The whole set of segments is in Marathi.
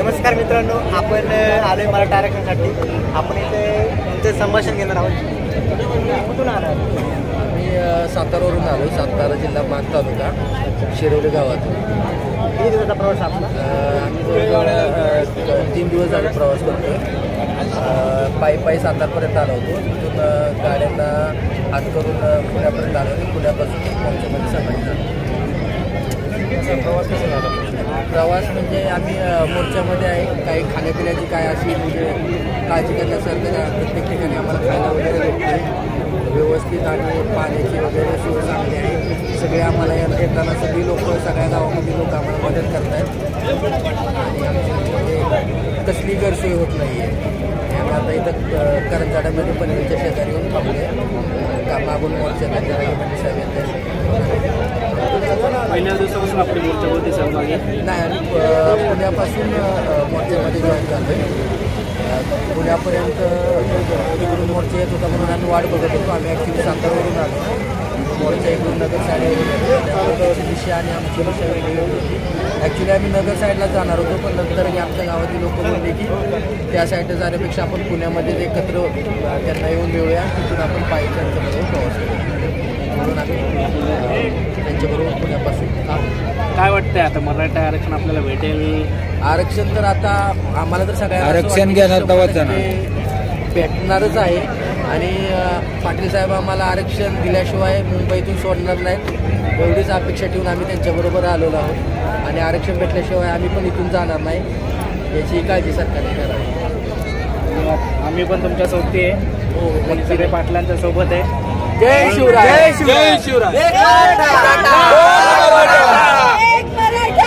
नमस्कार मित्रांनो, आपण आलोय मराठा आरक्षणासाठी. आपण इथे तुमचं संभाषण घेणार आहोत. कुठून आलात? मी सातारावरून आलो. सातारा जिल्हा मान तालुका शिरवली गावातून. किती दिवसाचा प्रवास आपला? आम्ही जवळजवळ 3 दिवस झाले प्रवास करतो. पायी सातारपर्यंत आलो होतो. तिथून गाड्यांना हात करून पुण्यापर्यंत आलो आणि पुण्यापासून मोर्चामध्ये सहभागी झालो. प्रवास कसा झाला? प्रवास म्हणजे आम्ही मोर्चामध्ये आहे. काही खाण्यापिण्याची काय अशी म्हणजे काळजी करण्यासारखं प्रत्येक ठिकाणी आम्हाला खायला वगैरे भेटते. व्यवस्थित आणि पाण्याची वगैरे सोय चांगली आहे. सगळे आम्हाला येताना सगळी लोक, सगळ्या गावामध्ये लोक आम्हाला मदत करत आहेत आणि आमची कसली गैरसोय होत नाही आहे. आम्ही आता इथं करंजाड्यामध्ये पनवेलच्या शेजारी येऊन थांबले. मागून मोर्चा त्यांच्या साहेब येते. पहिल्या दिवसापासून आपली मोर्चावरती सहभागी नाही, आणि पुण्यापासून मोर्चामध्ये जॉईन झालो आहे. पुण्यापर्यंत इकडून मोर्चा येत होता म्हणून आम्ही वाट बघत होतो. आम्ही ॲक्च्युली सातारावरून आलो. मोर्चा इकडून नगर साईडवरून दिशा आणि आमची दिशा वेगळी होती. ॲक्च्युली आम्ही नगर साईडला जाणार होतो, पण नंतर आमच्या गावातील लोक बोलले की त्या साईडला जाण्यापेक्षा आपण पुण्यामध्ये एकत्र त्यांना येऊन मिळूया, तिथून आपण पायी त्यांच्याबरोबर प्रवास करू म्हणून आम्ही त्यांच्याबरोबर पुण्यापासून. काय वाटतंय आता मराठा आरक्षण आपल्याला भेटेल? आरक्षण तर आता आम्हाला तर सगळ्या आरक्षण घेणार भेटणारच आहे. आणि पाटील साहेब आम्हाला आरक्षण दिल्याशिवाय मुंबईतून सोडणार नाहीत एवढीच अपेक्षा ठेवून आम्ही त्यांच्याबरोबर आलेलो आहोत. आणि आरक्षण भेटल्याशिवाय आम्ही पण इथून जाणार नाही याची काळजी सरकारने करावी. आम्ही पण तुमच्या सोबती आहे. हो, सगळे पाटलांच्या सोबत आहे. जय शिवराय. जय शिवराय. जय शिवराय. एक मराठा.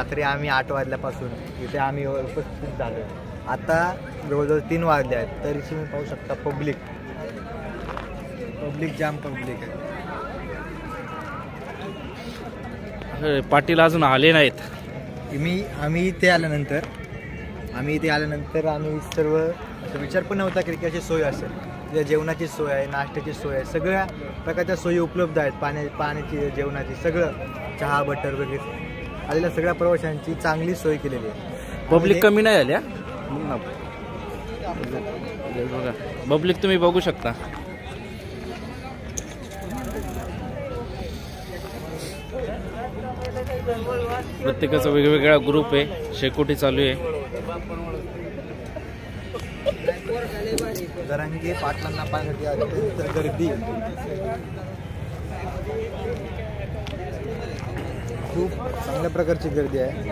रात्री आम्ही 8 वाजल्यापासून इथे आम्ही उपस्थित झालो. आता जवळजवळ 3 वाजले आहेत, तरी तुम्ही पाहू शकता पब्लिक जाम पब्लिक आहे. पाटील अजून आले नाहीत. आम्ही इथे आल्यानंतर आम्ही सर्व असं विचार पण नव्हता की अशी सोय असेल. तिथे जेवणाची सोय आहे, नाश्त्याची सोय आहे, सगळ्या प्रकारच्या सोयी उपलब्ध आहेत. पाण्याची, जेवणाची, सगळं चहा बटर वगैरे आलेल्या सगळ्या प्रवाशांची चांगली सोय केलेली आहे. पब्लिक कमी नाही आल्या. पब्लिक तुम्ही बघू शकता. प्रत्येकाचा वेगवेगळा ग्रुप आहे. शेकोटी चालू आहे. जरांगे पाटलांना पाहण्यासाठी आली तर गर्दी खूप चांगल्या प्रकारची गर्दी आहे.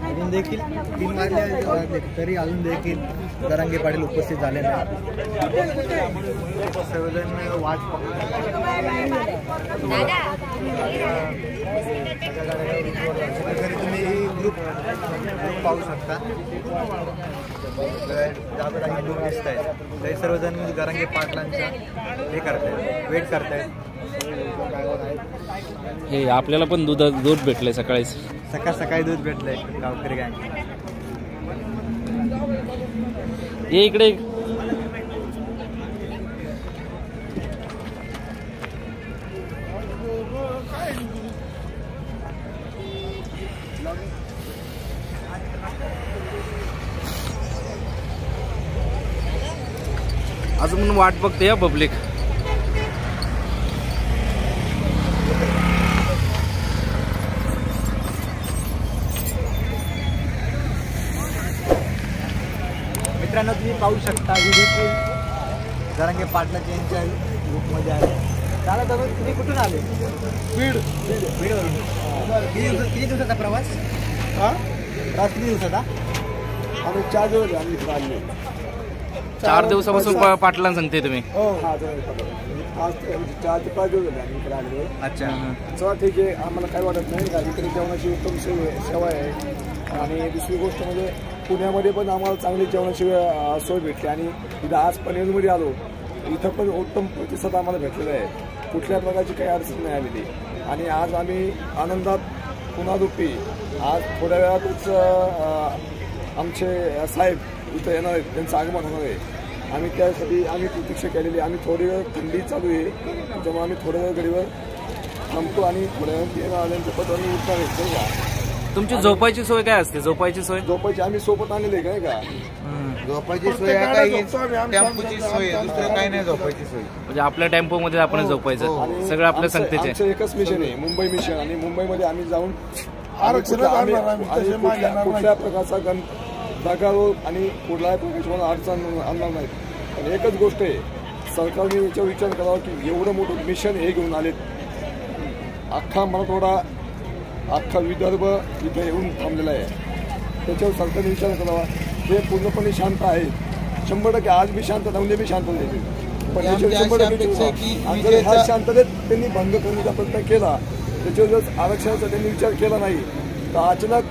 अजून देखील 3 वाजले तरी अजून देखील जरांगे पाटील उपस्थित झाले नाही. सर्वजण वाट तुम्ही ग्रुप पाहू शकता. ग्रुप दिसत आहेत तरी सर्वजण जरांगे पाटलांच्या हे करतायत, वेट करतायत. हे आपल्याला पण दूध भेटलंय सकाळी दूध भेटलंय गावकरी गँग. ये इकडे. अजून वाट बघते या पब्लिक. मित्रांनो तुम्ही पाहू शकता ही देखील जरांगे पाटलाच्या यांच्या ग्रुपमध्ये आहे. दादा तुम्ही कुठून आले? बीडवरून. किती दिवसाचा प्रवास? किती दिवसाचा? आम्ही 4 दिवस आम्ही आले. 4 दिवसापासून पाटलांना सांगते तुम्ही? हो, 4 ते 5 दिवस झाले आम्ही इकडे आलो. अच्छा. चला ठीक आहे, आम्हाला काही वाटत नाही. इकडे जेवणाची उत्तम सेवा आहे. आणि दुसरी गोष्ट म्हणजे पुण्यामध्ये पण आम्हाला चांगली जेवणाची सोय भेटली. आणि इथं आज पनवेलमध्ये आलो, इथं पण उत्तम प्रतिसाद आम्हाला भेटलेला आहे. कुठल्या प्रकारची काही अडचण नाही आलेली. आणि आज आम्ही आनंदात पुन्हा दुप्पी. आज थोड्या वेळातच आमचे साहेब इथं येणार आहेत, त्यांचं आगमन होणार आहे. आम्ही त्यासाठी प्रतीक्षा केलेली. आम्ही थोडी वेळ थंडी चालू आहे, त्याच्यामुळे आम्ही थोड्या वेळ गाडीवर थांबतो आणि थोड्या वेळ त्यांचं पत्र आम्ही उठणार आहे का. तुमची झोपायची सोय काय असते? झोपायची आम्ही सोबत आणलेले काय का. झोपायची सोय टेम्पोची सोय, दुसरं काही नाही. झोपायची सोय म्हणजे आपल्या टेम्पो मध्ये आपण झोपायचं. सगळं आपल्या संगतीचे. आमचं एकच मिशन आहे, मुंबई मिशन. आणि मुंबईमध्ये आम्ही जाऊन कुठल्या प्रकारचा दगारोग आणि कुठल्याही प्रकारची मला अडचण आणणार नाहीत. पण एकच गोष्ट आहे, सरकारने याच्यावर विचार करावा की एवढं मोठं मिशन हे घेऊन आलेत. अख्खा मराठवाडा, अख्खा विदर्भ इथं येऊन थांबलेला आहे. त्याच्यावर सरकारने विचार करावा. हे पूर्णपणे शांत आहे, 100%. आज बी शांत, उद्या बी शांत होते. पण याच्यावर 100% ह्या शांततेत त्यांनी भंग करण्याचा प्रयत्न केला. त्याच्यावर जर आरक्षणाचा त्यांनी विचार केला नाही तर अचानक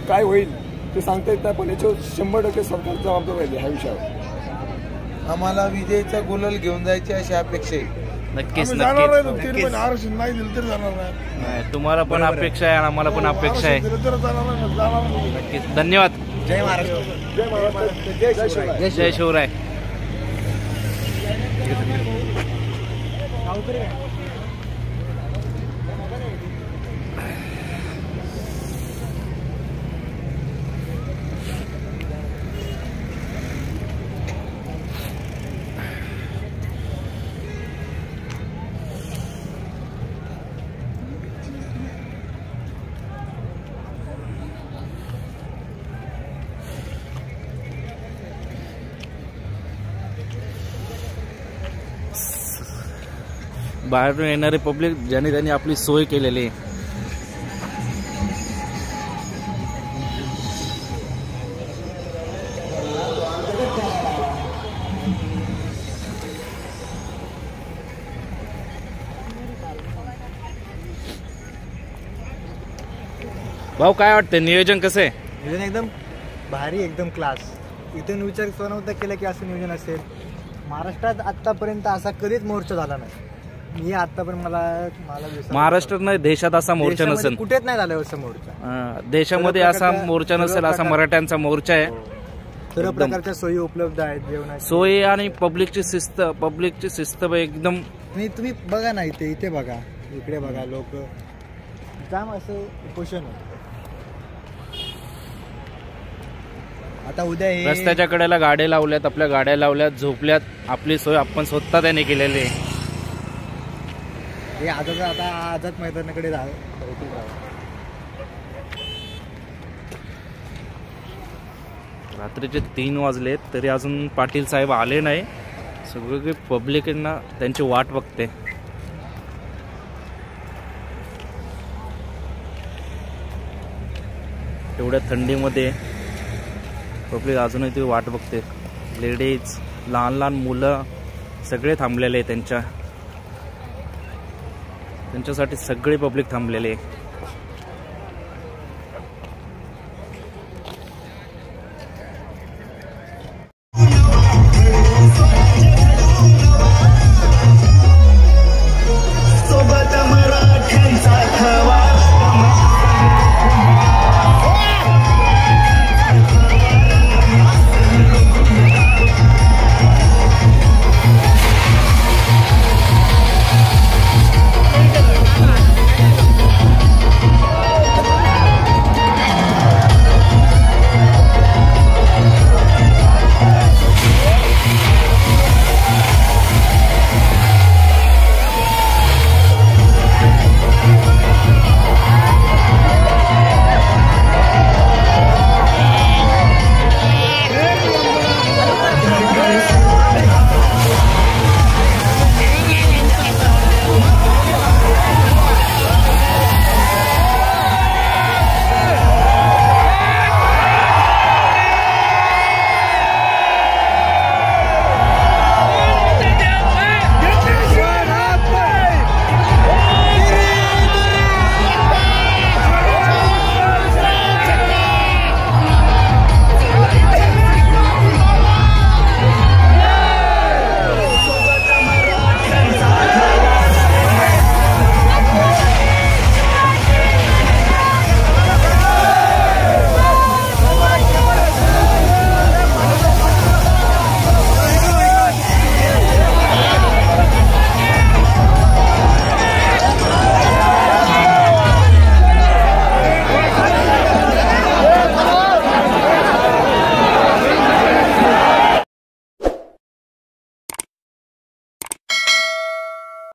काय होईल ते सांगता येत नाही. पण याच्यावर 100% सरकार जबाबदार राहिली ह्या विषयावर. आम्हाला विजयचा गुलाल घेऊन जायची अशी अपेक्षा आहे. नक्कीच. आरक्षण नाही दिलं तरी जाणार नाही. तुम्हाला पण अपेक्षा आहे आणि आम्हाला पण अपेक्षा आहे. नक्कीच. धन्यवाद. जय महाराष्ट्र. जय महाराष्ट्र. जय शिवराय. जय शिवराय. बाहेरून येणारे पब्लिक ज्याने त्यांनी आपली सोय केलेली आहे. भाऊ काय वाटतं नियोजन कसं आहे? नियोजन एकदम भारी, एकदम क्लास. इथून विचार नव्हता केला की असं नियोजन असेल. महाराष्ट्रात आतापर्यंत असा कधीच मोर्चा झाला नाही. मी आतापर्यंत मला महाराष्ट्रात नाही देशात असा मोर्चा नसेल, कुठेच नाही झाला असा मोर्चा. देशामध्ये असा मोर्चा नसेल असा मराठ्यांचा मोर्चा आहे. सर्व प्रकारच्या सोयी उपलब्ध आहेत, जेवणाची सोयी आणि पब्लिकची शिस्त एकदम. तुम्ही बघा ना, इथे बघा, इकडे बघा, लोक जाम असं उपोषण आहे. आता उद्या रस्त्याच्या कडेला गाड्या लावल्यात, आपल्या गाड्या लावल्यात, झोपल्यात. आपली सोय आपण स्वतः त्याने केलेली आहे. हे आझाद मैदानाकडे रात्रीचे 3 वाजलेत तरी अजून पाटील साहेब आले नाही. सगळे पब्लिकांना त्यांची वाट बघते. एवढ्या थंडीमध्ये पब्लिक अजूनही ती वाट बघते. लेडीज, लहान लहान मुलं सगळे थांबलेले आहे त्यांच्यासाठी सगळे पब्लिक थांबलेले आहे.